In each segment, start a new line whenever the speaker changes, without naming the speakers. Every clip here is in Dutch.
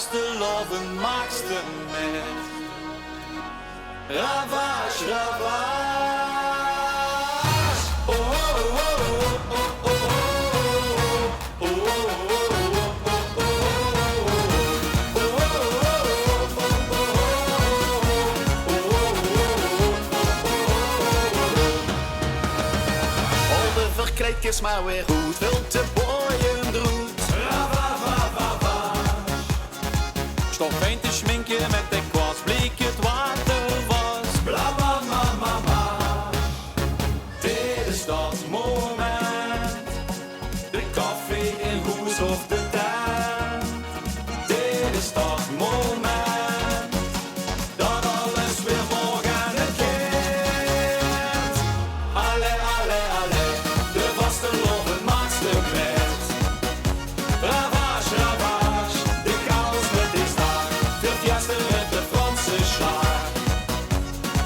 vasteloven maakste met ravage, ravage. Oh, oh, oh, oh, oh, oh, oh, oh, oh,
Al de verkleed is maar weer goed, wilt de boeien droet.
Stof een te schminken met de kwast, bleek het water was. Bla bla ma ma ma. Dit is dat moment. De koffie in hoes of de tent. Dit is dat moment. Dat alles weer morgen kent. Alle, alle, alle. De vasteloven maakste met ravage, ravage. De chaos met die staak. Veel fiesta met de Franse slaag.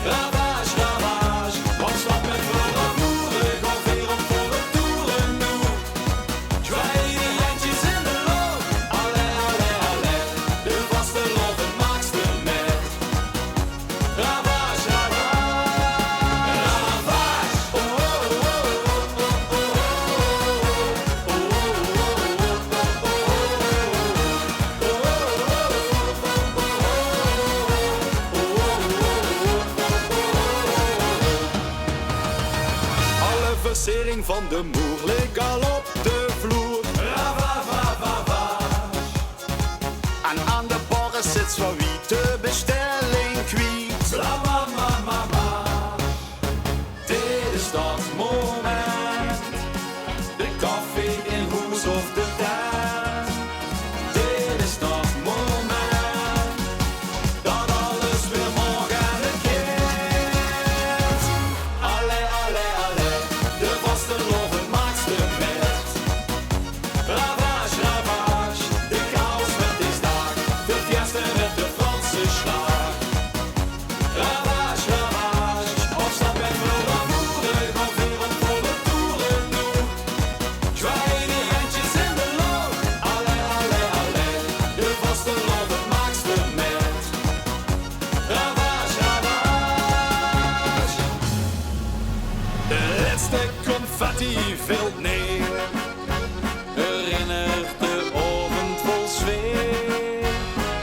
Ravage, ravage. Wat stap met vroege voeren. Gewoon weer op voor het toeren nu. Zwaai die handjes in de lucht. Alle, alle, alle. De vasteloven maakste met ravage, ravage. Ravage. Oh, oh, oh, oh, oh, oh,
Alle versiering van de moer ligt al op de vloer. En aan de barren zit zo wie de bestelling kwijt.
Bla ma ma ma ma. Dit is dat moment. De koffie in hoes of de tent. Dit is dat moment. Dat alles weer morgen kent. Alle, alle, alle. De vasteloven maakste met ravage, ravage. De chaos met die staak. De fiesta met de Franse slaag. Ravage, ravage. Opstap en vroege voeren. Gewoon weer op voor de toeren nu. Zwaai die handjes in de lucht. Alle, alle, alle. De vasteloven maakste met ravage, ravage.
De laatste confetti valt neer.
Herinnert de oven vol sfeer.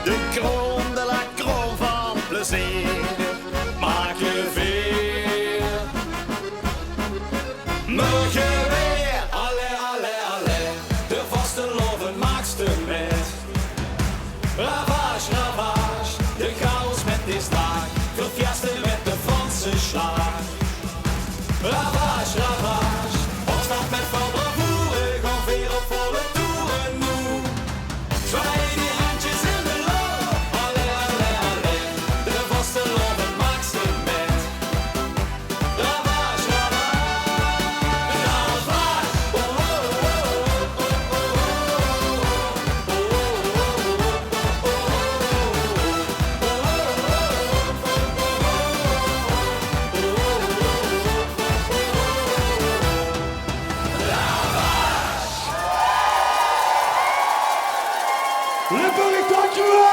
De kroon de la kroon van plezier.
Maak je weer.
Morgen weer.
Alle, alle, alle. De vasteloven maakste met ravage, ravage. De chaos met die staak. Veel fiesta met de Franse slaag. Ravage, ravage. Opstap met van bravoure. Gewoon weer op volle toeren nu. Zwaai die handjes in de lucht. Alle, alle, alle. De vasteloven maakste met ravage, ravage. Ravage. Oh, oh, oh, oh, oh, oh,
Lekker, dankjewel!